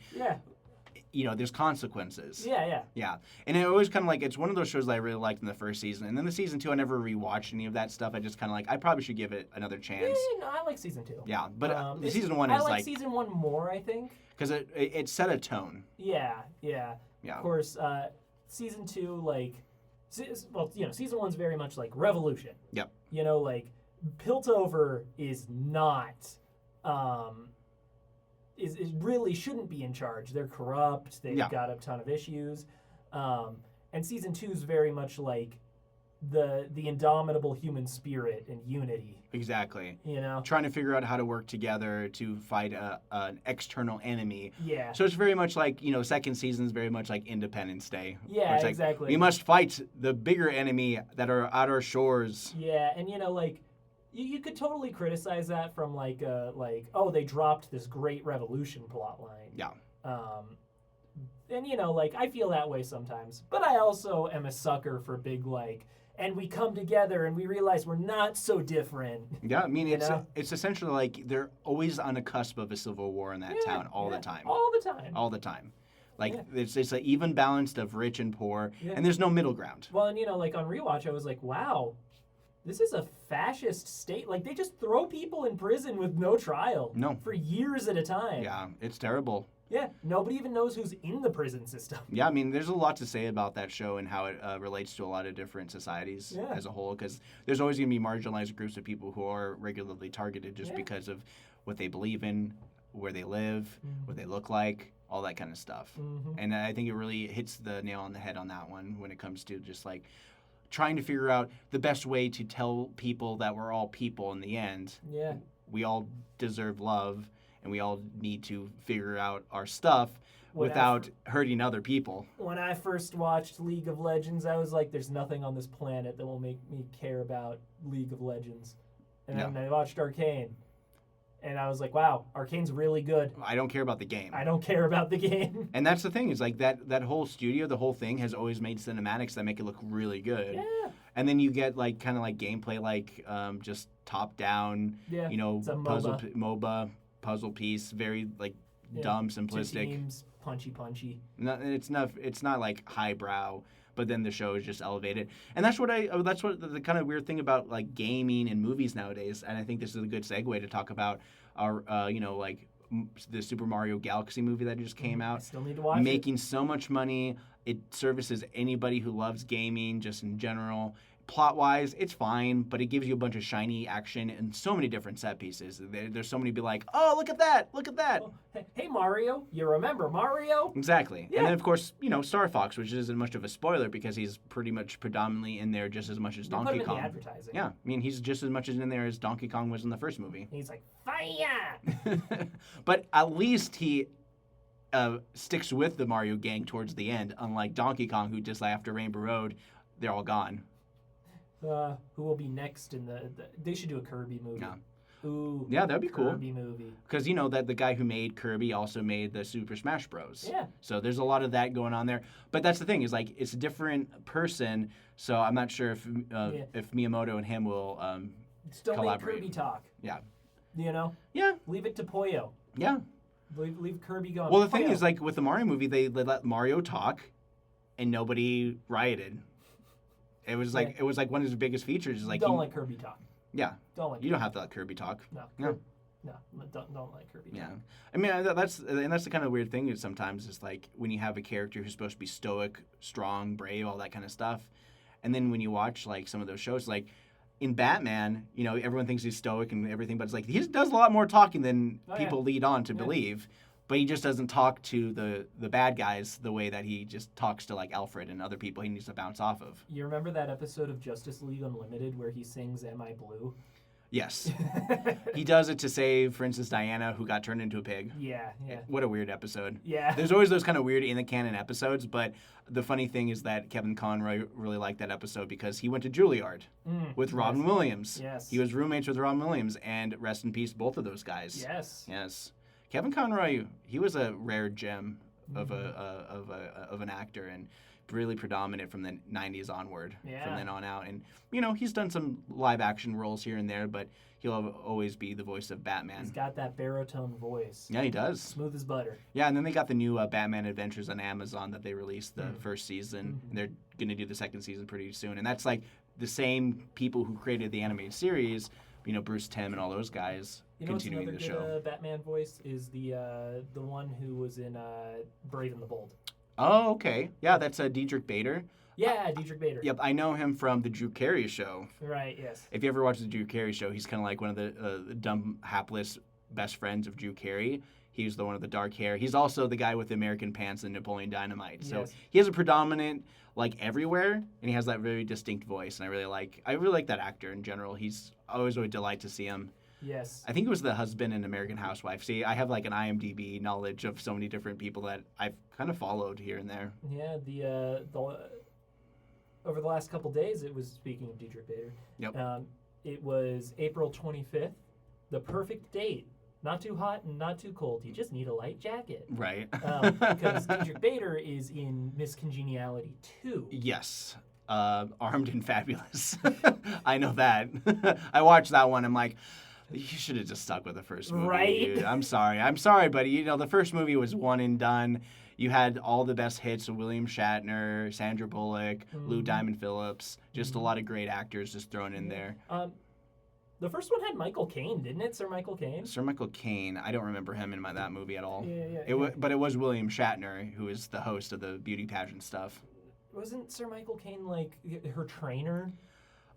you know, there's consequences. Yeah. And it always kind of like, it's one of those shows that I really liked in the first season. And then the season 2, I never rewatched any of that stuff. I just kind of like, I probably should give it another chance. Yeah, no, I like season 2. Yeah, but season 1 is I like season 1 more, I think. Because it set a tone. Yeah. Of course, season 2, like, well, you know, season 1's very much like Revolution. Yep. You know, like, Piltover is not, is really shouldn't be in charge. They're corrupt. They've got a ton of issues. And season 2 is very much like the indomitable human spirit and unity. Exactly. You know? Trying to figure out how to work together to fight an external enemy. Yeah. So it's very much like, you know, second season is very much like Independence Day. Yeah, it's like, exactly. We must fight the bigger enemy that are at our shores. Yeah, and you know, like, you could totally criticize that from like, oh, they dropped this great revolution plot line. Yeah. And you know, like, I feel that way sometimes, but I also am a sucker for big, like, and we come together and we realize we're not so different. Yeah, I mean, it's essentially like they're always on the cusp of a civil war in that town all the time. All the time. Like, it's an even balance of rich and poor, and there's no middle ground. Well, and you know, like, on rewatch, I was like, wow, this is a fascist state. Like, they just throw people in prison with no trial. No. For years at a time. Yeah, it's terrible. Yeah, nobody even knows who's in the prison system. Yeah, I mean, there's a lot to say about that show and how it relates to a lot of different societies as a whole, because there's always going to be marginalized groups of people who are regularly targeted just because of what they believe in, where they live, what they look like, all that kind of stuff. Mhm. And I think it really hits the nail on the head on that one when it comes to just like trying to figure out the best way to tell people that we're all people in the end. Yeah. We all deserve love, and we all need to figure out our stuff When without hurting other people. When I first watched League of Legends, I was like, there's nothing on this planet that will make me care about League of Legends. And then I watched Arcane, and I was like, wow, Arcane's really good. I don't care about the game. I don't care about the game. And that's the thing, is like that whole studio, the whole thing has always made cinematics that make it look really good. Yeah. And then you get like kind of like gameplay, like just top down, Yeah. you know, It's a MOBA puzzle piece, very like dumb, simplistic. 2 teams, punchy. It's not like highbrow, but then the show is just elevated. And that's what the kind of weird thing about like gaming and movies nowadays. And I think this is a good segue to talk about our like the Super Mario Galaxy movie that just came out. I still need to watch Making so much money. It services anybody who loves gaming just in general. Plot-wise, it's fine, but it gives you a bunch of shiny action and so many different set pieces. There's so many to be like, oh, look at that. Oh, hey, Mario, you remember Mario? Exactly. Yeah. And then, of course, Star Fox, which isn't much of a spoiler because he's pretty much predominantly in there just as much as They put Donkey him in Kong. the advertising. Yeah, I mean, he's just as much in there as Donkey Kong was in the first movie. And he's like, fire! But at least he sticks with the Mario gang towards the end, unlike Donkey Kong, who just like after Rainbow Road, they're all gone. Who will be next in the they should do a Kirby movie. Yeah. Ooh. Yeah, that'd be cool. Kirby movie. Because that the guy who made Kirby also made the Super Smash Bros. Yeah. So there's a lot of that going on there. But that's the thing, is like it's a different person. So I'm not sure if Miyamoto and him will Still collaborate. make Kirby talk. Yeah. You know? Yeah. Leave it to Poyo. Yeah. Leave Kirby going. Well, the thing Poyo. is, like with the Mario movie, they let Mario talk, and nobody rioted. It was like one of his biggest features. Is like don't let Kirby talk. Yeah. Don't let. You don't have to let Kirby talk. No. No. No. Don't let Kirby. Yeah. Talk. I mean, that's the kind of weird thing is sometimes it's like when you have a character who's supposed to be stoic, strong, brave, all that kind of stuff, and then when you watch like some of those shows, like in Batman, everyone thinks he's stoic and everything, but it's like he does a lot more talking than people lead on to believe. But he just doesn't talk to the bad guys the way that he just talks to like Alfred and other people he needs to bounce off of. You remember that episode of Justice League Unlimited where he sings "Am I Blue"? Yes. He does it to save, for instance, Diana, who got turned into a pig. Yeah. What a weird episode. Yeah. There's always those kind of weird in the canon episodes, but the funny thing is that Kevin Conroy really liked that episode because he went to Juilliard with Robin Williams. Yes. He was roommates with Robin Williams, and rest in peace, both of those guys. Yes. Kevin Conroy, he was a rare gem of an actor, and really predominant from the 90s onward. Yeah. From then on out, and he's done some live action roles here and there, but he'll always be the voice of Batman. He's got that baritone voice. Yeah, he does. Smooth as butter. Yeah, and then they got the new Batman Adventures on Amazon that they released the first season, and they're going to do the second season pretty soon. And that's like the same people who created the animated series, Bruce Timm and all those guys, continuing the show. Another good Batman voice is the one who was in Brave and the Bold. Oh, okay. Yeah, that's Diedrich Bader. Yeah, Diedrich Bader. Yep, I know him from the Drew Carey Show. Right, yes. If you ever watch the Drew Carey Show, he's kind of like one of the dumb, hapless best friends of Drew Carey. He's the one with the dark hair. He's also the guy with the American pants and Napoleon Dynamite. So he has a predominant, like, everywhere, and he has that very distinct voice. And I really like that actor in general. He's always a delight to see him. Yes. I think it was the husband in American Housewife. See, I have like an IMDb knowledge of so many different people that I've kind of followed here and there. Yeah, the over the last couple days, it was, speaking of Diedrich Bader, it was April 25th, the perfect date. Not too hot and not too cold. You just need a light jacket. Right. Because Diedrich Bader is in Miss Congeniality 2. Yes. Armed and Fabulous. I know that. I watched that one. I'm like, you should have just stuck with the first movie. Right? Dude. I'm sorry, but the first movie was one and done. You had all the best hits of William Shatner, Sandra Bullock, Lou Diamond Phillips, just a lot of great actors just thrown in there. The first one had Michael Caine, didn't it? Sir Michael Caine? Sir Michael Caine. I don't remember him in that movie at all. Yeah. But it was William Shatner who is the host of the beauty pageant stuff. Wasn't Sir Michael Caine like her trainer?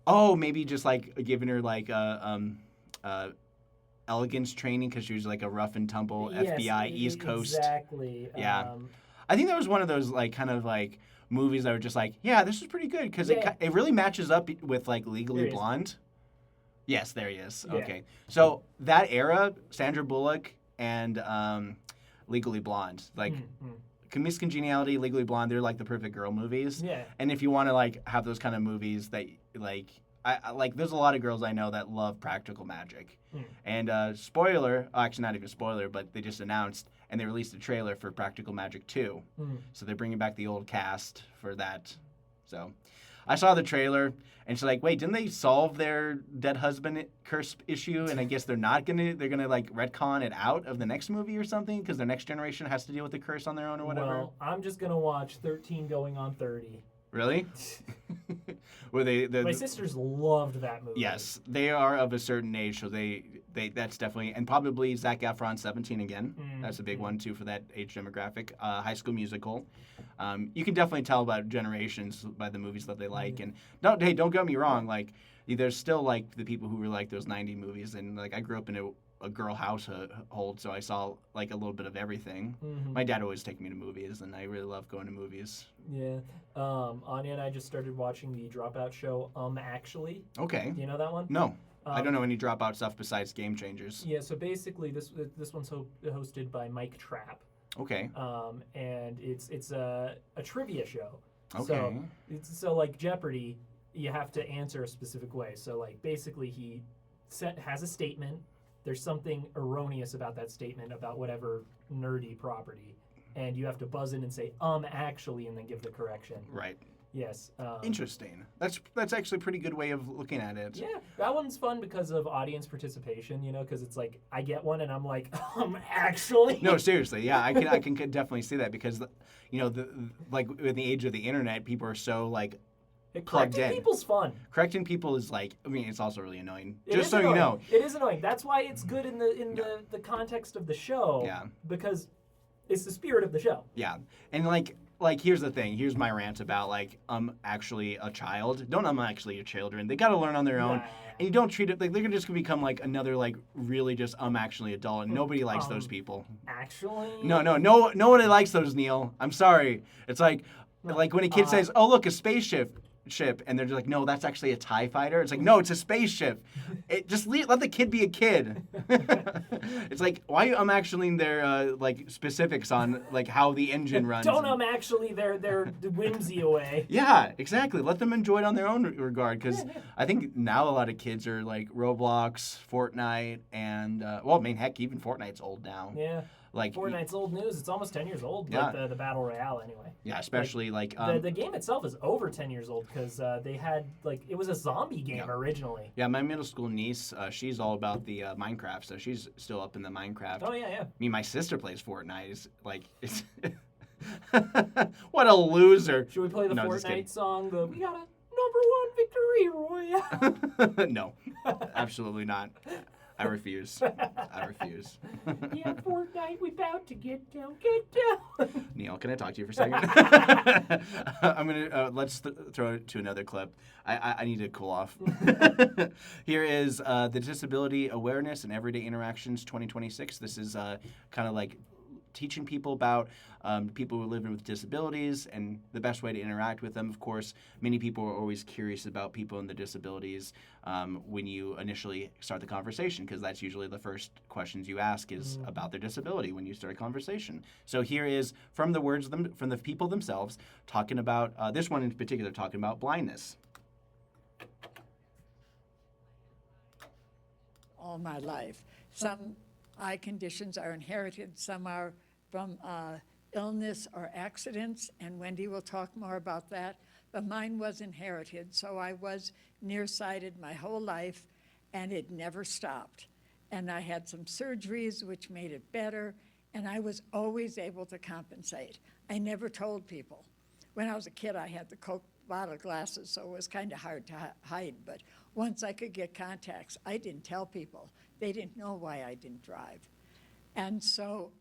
Oh, maybe just like giving her like elegance training because she was like a rough and tumble Yes, FBI East Coast. Exactly. Yeah. I think that was one of those like kind of like movies that were just like, yeah, this is pretty good because Yeah. it really matches up with like There Legally he is. Blonde. Yes, there he is. Yeah. Okay, so that era, Sandra Bullock and Legally Blonde, like Miss Congeniality, Legally Blonde, they're like the perfect girl movies. Yeah. And if you want to like have those kind of movies that like I like, there's a lot of girls I know that love practical magic. And spoiler, actually not even spoiler, but they just announced and they released a trailer for Practical Magic 2. So they're bringing back the old cast for that. So I saw the trailer and she's like, wait, didn't they solve their dead husband curse issue? And I guess they're gonna like retcon it out of the next movie or something because their next generation has to deal with the curse on their own or whatever. Well, I'm just gonna watch 13 going on 30. Really? Were they? My sisters loved that movie. Yes, they are of a certain age, so they that's definitely, and probably Zac Efron 17 again. That's a big one too for that age demographic. High School Musical. You can definitely tell about generations by the movies that they like. And don't get me wrong, like there's still like the people who were like those 90 movies, and like I grew up in a girl household, so I saw like a little bit of everything. My dad always take me to movies, and I really love going to movies. Yeah. Anya and I just started watching the Dropout show, Actually. Okay. Do you know that one? No. I don't know any Dropout stuff besides Game Changers. Yeah, so basically this one's hosted by Mike Trapp. Okay. And it's a trivia show. Okay. So like Jeopardy, you have to answer a specific way. So like basically he has a statement. There's something erroneous about that statement about whatever nerdy property, and you have to buzz in and say actually, and then give the correction. Right. Yes. Interesting. That's actually a pretty good way of looking at it. Yeah, that one's fun because of audience participation. You know, because it's like I get one and I'm like, actually. No, seriously. Yeah, I can definitely see that because, you know, like in the age of the internet, people are so like plugged Correcting in. people's fun. Correcting people is like, I mean, it's also really annoying. It Just is so annoying. you know. It is annoying. That's why it's good in the context of the show. Yeah. Because it's the spirit of the show. Yeah, and like here's the thing. Here's my rant about like actually a child. Don't actually your children. They got to learn on their own, and you don't treat it like they're just gonna become like another like really just actually adult, and nobody likes those people. Actually. Nobody likes those, Neil. I'm sorry. It's like when a kid says, "Oh, look, a spaceship," and they're just like, "No, that's actually a TIE fighter." It's like, "No, it's a spaceship." Just let the kid be a kid. It's like, why actually their like specifics on like how the engine runs? Don't actually their whimsy away. Yeah, exactly. Let them enjoy it on their own regard, because I think now a lot of kids are like Roblox, Fortnite, and well, I mean, heck, even Fortnite's old now. Yeah. Like Fortnite's old news. It's almost 10 years old. Yeah. Like the Battle Royale, anyway. Yeah, especially like the game itself is over 10 years old because they had like it was a zombie game originally. Yeah, my middle school niece, she's all about the Minecraft, so she's still up in the Minecraft. Oh yeah. I mean, my sister plays Fortnite. It's like it's what a loser. Should we play the No, just kidding. Fortnite song? We got a #1 victory royale. No, absolutely not. I refuse. I refuse. Yeah, Fortnite, we about to get down. Neil, can I talk to you for a second? I'm gonna let's throw it to another clip. I need to cool off. Here is the Disability Awareness and Everyday Interactions 2026. This is kind of like teaching people about people who live with disabilities and the best way to interact with them. Of course, many people are always curious about people and the disabilities when you initially start the conversation, because that's usually the first questions you ask is about their disability when you start a conversation. So here is from the words from the people themselves talking about this one in particular, talking about blindness. All my life. Some eye conditions are inherited, some are from illness or accidents, and Wendy will talk more about that. But mine was inherited, so I was nearsighted my whole life, and it never stopped. And I had some surgeries which made it better, and I was always able to compensate. I never told people. When I was a kid, I had the Coke bottle glasses, so it was kind of hard to hide. But once I could get contacts, I didn't tell people. They didn't know why I didn't drive. And so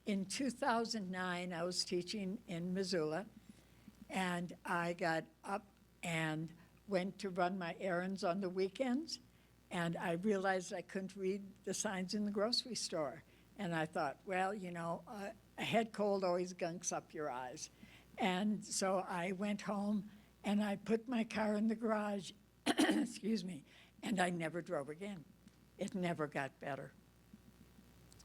in 2009, I was teaching in Missoula, and I got up and went to run my errands on the weekends, And I realized I couldn't read the signs in the grocery store. And I thought, well, a head cold always gunks up your eyes. And so I went home and I put my car in the garage, excuse me, and I never drove again. It never got better.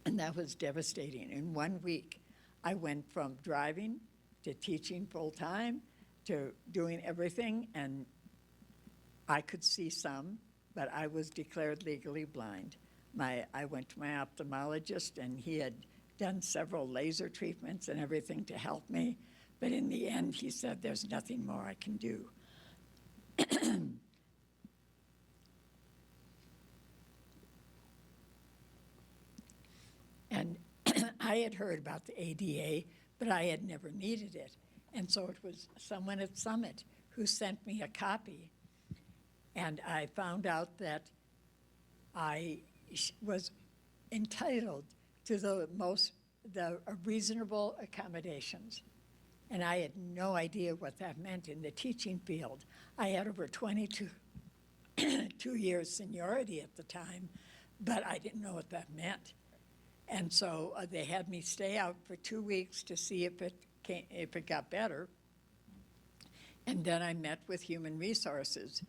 And that was devastating. In 1 week, I went from driving to teaching full-time to doing everything, and I could see some, but I was declared legally blind. I went to my ophthalmologist, and he had done several laser treatments and everything to help me, but in the end, he said, there's nothing more I can do. And I had heard about the ADA, but I had never needed it. And so it was someone at Summit who sent me a copy. And I found out that I was entitled to the reasonable accommodations. And I had no idea what that meant in the teaching field. I had over 22 years seniority at the time, but I didn't know what that meant. And so they had me stay out for 2 weeks to see if it got better. And then I met with Human Resources,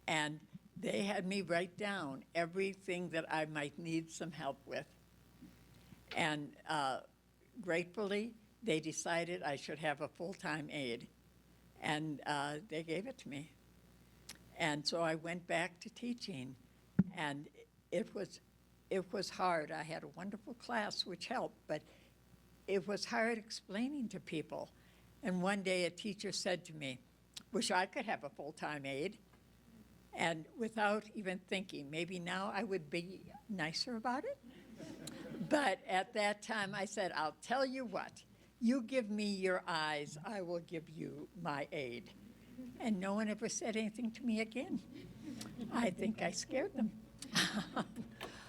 and they had me write down everything that I might need some help with. And gratefully, they decided I should have a full-time aide, and they gave it to me. And so I went back to teaching, and it was hard. I had a wonderful class, which helped, but it was hard explaining to people. And one day a teacher said to me, wish I could have a full-time aide. And without even thinking, maybe now I would be nicer about it. But at that time I said, I'll tell you what, you give me your eyes, I will give you my aid. And no one ever said anything to me again. I think I scared them.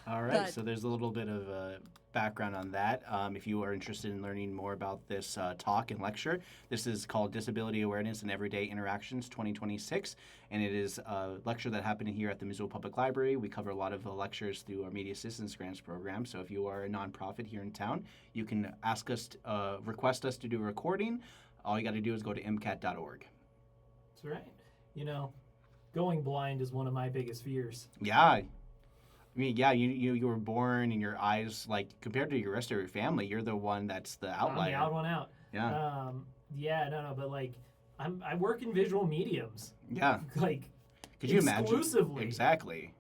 All right, But- so there's a little bit of background on that. If you are interested in learning more about this talk and lecture, this is called Disability Awareness and Everyday Interactions 2026, and it is a lecture that happened here at the Missoula Public Library. We cover a lot of lectures through our Media Assistance Grants program, so if you are a nonprofit here in town, you can ask us, request us to do a recording. All you got to do is go to MCAT.org. That's right. Going blind is one of my biggest fears. Yeah. I mean, yeah, you were born and your eyes, like, compared to the rest of your family, you're the one that's the outlier. I'm the odd one out. Yeah. But like, I work in visual mediums. Yeah. Like, Could you imagine? Exclusively. Exactly.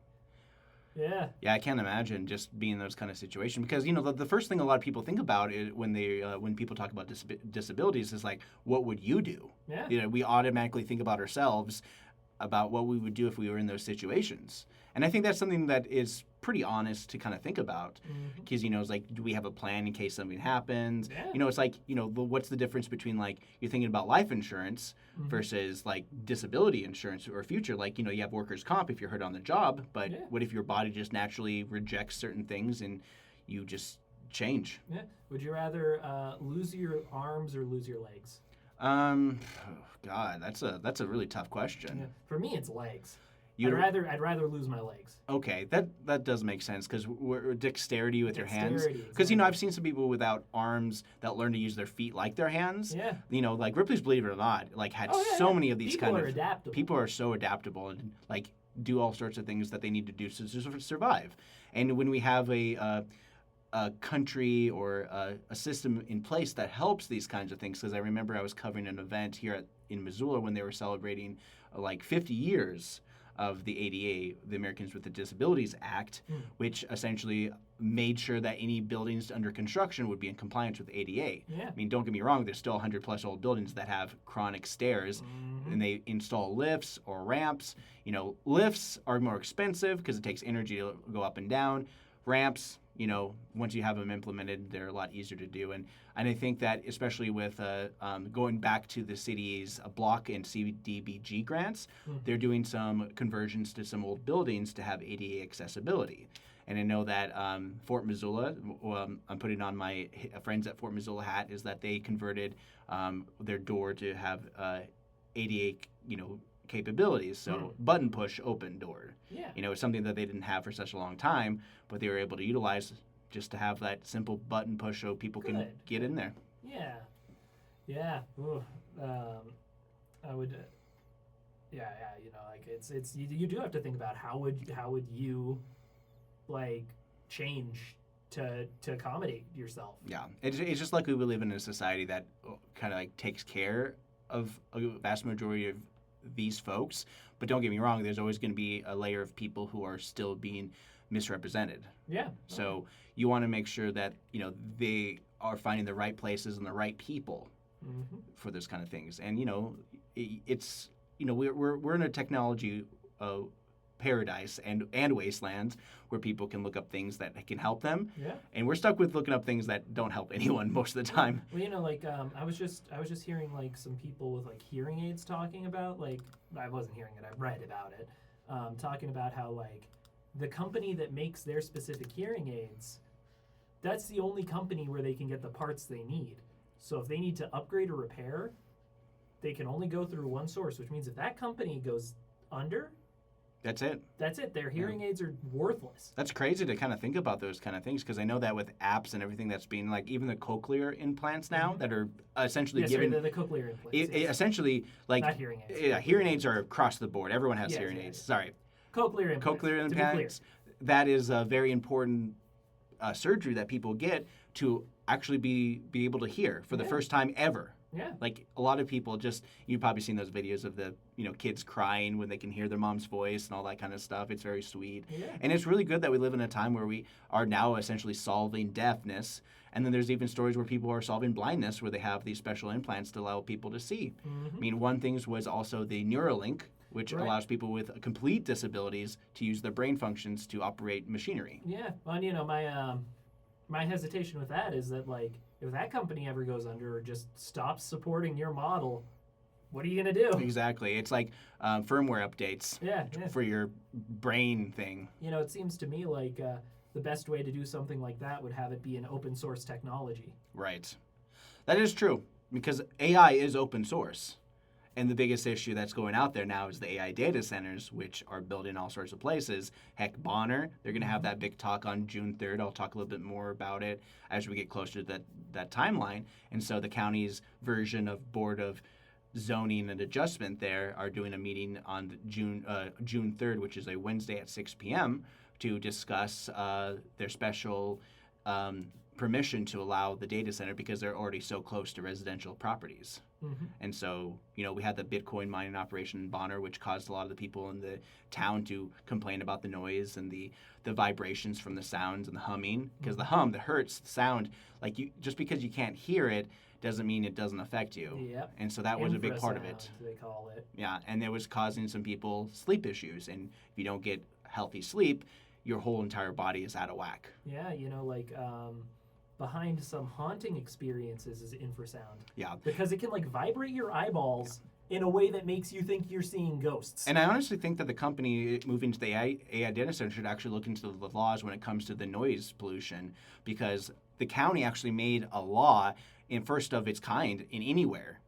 Yeah. Yeah, I can't imagine just being in those kind of situations because, the first thing a lot of people think about is when people talk about disabilities is like, what would you do? Yeah. We automatically think about ourselves, about what we would do if we were in those situations. And I think that's something that is pretty honest to kind of think about because, it's like, do we have a plan in case something happens? Yeah. It's like, what's the difference between, like, you're thinking about life insurance versus, like, disability insurance or future? Like, you have workers' comp if you're hurt on the job, but what if your body just naturally rejects certain things and you just change? Yeah. Would you rather lose your arms or lose your legs? Oh, God, that's a really tough question. Yeah. For me, it's legs. You'd I'd rather lose my legs. Okay, that does make sense because dexterity with your hands. Dexterity, Because exactly. I've seen some people without arms that learn to use their feet like their hands. Yeah. Like Ripley's Believe It or Not, like had Oh, yeah, so yeah. many of these People kind are of adaptable. people are so adaptable and like do all sorts of things that they need to do to survive. And when we have a country or a system in place that helps these kinds of things, because I remember I was covering an event here in Missoula when they were celebrating like 50 years of the ADA, the Americans with Disabilities Act, which essentially made sure that any buildings under construction would be in compliance with ADA. Yeah. I mean, don't get me wrong, there's still 100-plus old buildings that have chronic stairs, and they install lifts or ramps. Lifts are more expensive because it takes energy to go up and down. Ramps, once you have them implemented, they're a lot easier to do. And I think that especially with going back to the city's block and CDBG grants, they're doing some conversions to some old buildings to have ADA accessibility. And I know that Fort Missoula, I'm putting on my friends at Fort Missoula hat, is that they converted their door to have ADA, capabilities. So button push, open door. Yeah. You know, it's something that they didn't have for such a long time, but they were able to utilize just to have that simple button push so people can Good. get in there. Yeah. Yeah. Ooh. I would. Yeah. You know, like it's you do have to think about how would you like change to accommodate yourself. Yeah, it's just like we live in a society that kind of like takes care of a vast majority of these folks. But don't get me wrong, there's always going to be a layer of people who are still being misrepresented. Yeah. So you want to make sure that, you know, they are finding the right places and the right people for those kind of things. And, you know, it's, you know, we're in a technology paradise and wasteland where people can look up things that can help them. Yeah. And we're stuck with looking up things that don't help anyone most of the time. Well, you know, like I was just hearing like some people with like hearing aids talking about, like, I wasn't hearing it, I read about it, talking about how like the company that makes their specific hearing aids, that's the only company where they can get the parts they need. So if they need to upgrade or repair, they can only go through one source, which means if that company goes under, That's it. Their hearing aids are worthless. That's crazy to kind of think about those kind of things, because I know that with apps and everything that's being, like, even the cochlear implants now that are essentially given... the cochlear implants. Essentially, like... Not hearing aids. Yeah, hearing aids are across the board. Everyone has Yes, hearing yeah, aids. yeah. Sorry. Cochlear implants. Cochlear to be clear. implants. That is a very important surgery that people get to actually be able to hear for the first time ever. Yeah. Like, a lot of people just, you've probably seen those videos of the, you know, kids crying when they can hear their mom's voice and all that kind of stuff. It's very sweet. Yeah. And it's really good that we live in a time where we are now essentially solving deafness. And then there's even stories where people are solving blindness, where they have these special implants to allow people to see. I mean, one thing was also the Neuralink, which allows people with complete disabilities to use their brain functions to operate machinery. Yeah. Well, and, you know, my hesitation with that is that, like, if that company ever goes under or just stops supporting your model, what are you going to do? Exactly. It's like firmware updates for your brain thing. You know, it seems to me like the best way to do something like that would have it be an open source technology. Right. That is true, because AI is open source. And the biggest issue that's going out there now is the AI data centers, which are built in all sorts of places. Heck, Bonner, they're going to have that big talk on June 3rd. I'll talk a little bit more about it as we get closer to that timeline. And so the county's version of Board of Zoning and Adjustment there are doing a meeting on June 3rd, which is a Wednesday at 6 p.m., to discuss their special permission to allow the data center, because they're already so close to residential properties. And so, you know, we had the Bitcoin mining operation in Bonner, which caused a lot of the people in the town to complain about the noise and the vibrations from the sounds and the humming. Because the hum, the hertz, the sound, like, you just because you can't hear it doesn't mean it doesn't affect you. Yep. And so that was a big part of it. Infrasound, they call it. Yeah, and it was causing some people sleep issues. And if you don't get healthy sleep, your whole entire body is out of whack. Yeah, you know, like behind some haunting experiences is infrasound. Yeah. Because it can like vibrate your eyeballs in a way that makes you think you're seeing ghosts. And I honestly think that the company moving to the AI data center should actually look into the laws when it comes to the noise pollution, because the county actually made a law in first of its kind in anywhere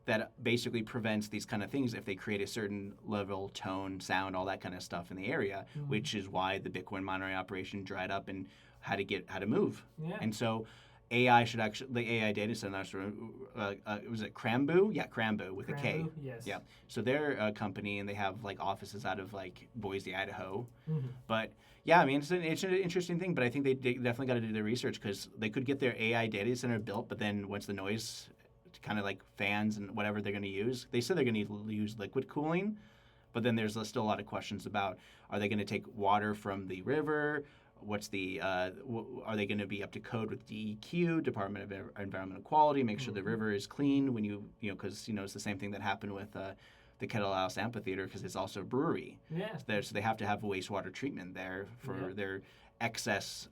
that basically prevents these kind of things if they create a certain level, tone, sound, all that kind of stuff in the area, which is why the Bitcoin mining operation dried up and how to move. Yeah. And so AI should actually, the AI data center, was it Crambu? Yeah, Crambu with a K. Yes. Yeah. So they're a company, and they have like offices out of like Boise, Idaho. But yeah, I mean, it's an interesting thing, but I think they definitely got to do their research, because they could get their AI data center built, but then once the noise kind of like fans and whatever they're going to use, they said they're going to use liquid cooling, but then there's still a lot of questions about, are they going to take water from the river? What's the are they going to be up to code with DEQ, Department of Environmental Quality, make sure the river is clean when you know, because, you know, it's the same thing that happened with the Kettle House Amphitheater, because it's also a brewery. Yeah. So they have to have wastewater treatment there for their excess.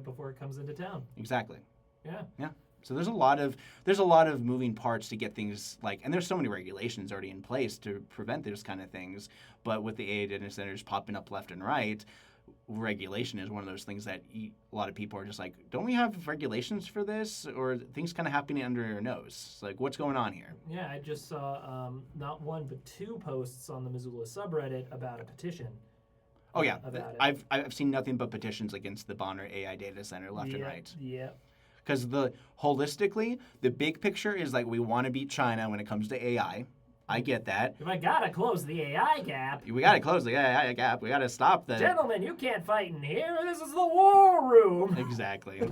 Before it comes into town. Exactly. Yeah. Yeah. So there's a lot of moving parts to get things like, and there's so many regulations already in place to prevent those kind of things. But with the AI data centers popping up left and right, regulation is one of those things that a lot of people are just like, don't we have regulations for this, or things kind of happening under your nose? It's like, what's going on here? Yeah, I just saw not one but 2 posts on the Missoula subreddit about a petition. Oh yeah, About it. I've seen nothing but petitions against the Bonner AI data center left and right. Yeah. Because holistically, the big picture is like we want to beat China when it comes to AI. I get that. I gotta close the AI gap. We got to close the AI gap. We got to stop the. Gentlemen, you can't fight in here. This is the war room. Exactly.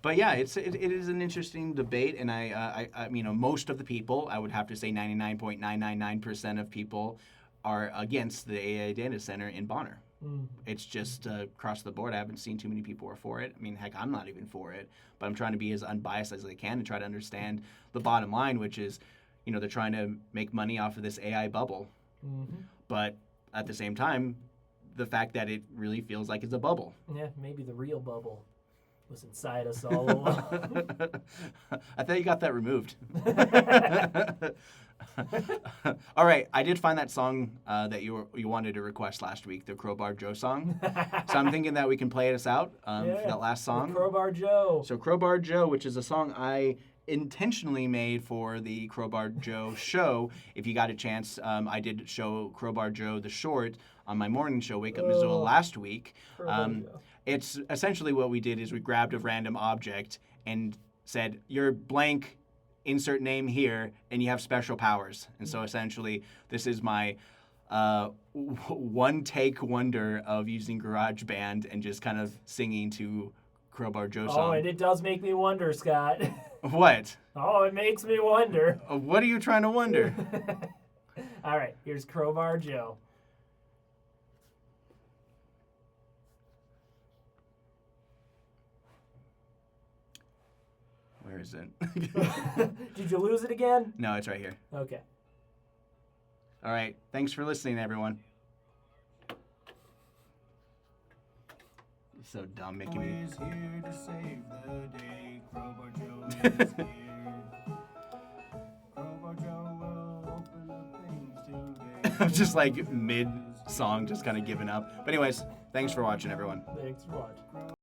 But yeah, it is an interesting debate, and I most of the people, I would have to say 99.999% of people are against the AI data center in Bonner. It's just across the board. I haven't seen too many people are for it. I mean, heck, I'm not even for it. But I'm trying to be as unbiased as I can and try to understand the bottom line, which is, they're trying to make money off of this AI bubble. Mm-hmm. But at the same time, the fact that it really feels like it's a bubble. Yeah, maybe the real bubble was inside us all along. I thought you got that removed. All right, I did find that song that you wanted to request last week, the Crowbar Joe song. So I'm thinking that we can play us out for that last song. Crowbar Joe. So Crowbar Joe, which is a song I intentionally made for the Crowbar Joe show. If you got a chance, I did show Crowbar Joe the short on my morning show, Wake Up Missoula, last week. It's essentially what we did is we grabbed a random object and said, you're blank, insert name here, and you have special powers. And so essentially, this is my one-take wonder of using GarageBand and just kind of singing to Crowbar Joe song. Oh, and it does make me wonder, Scott. What? Oh, it makes me wonder. What are you trying to wonder? All right, here's Crowbar Joe. Where is it? Did you lose it again? No, it's right here. Okay. All right. Thanks for listening, everyone. You're so dumb, making me. Is here to save the day. Crowbar Joe is here. Crowbar Joe will open up things today. I'm just like mid-song, just kind of giving up. But anyways, thanks for watching, everyone. Thanks for watching.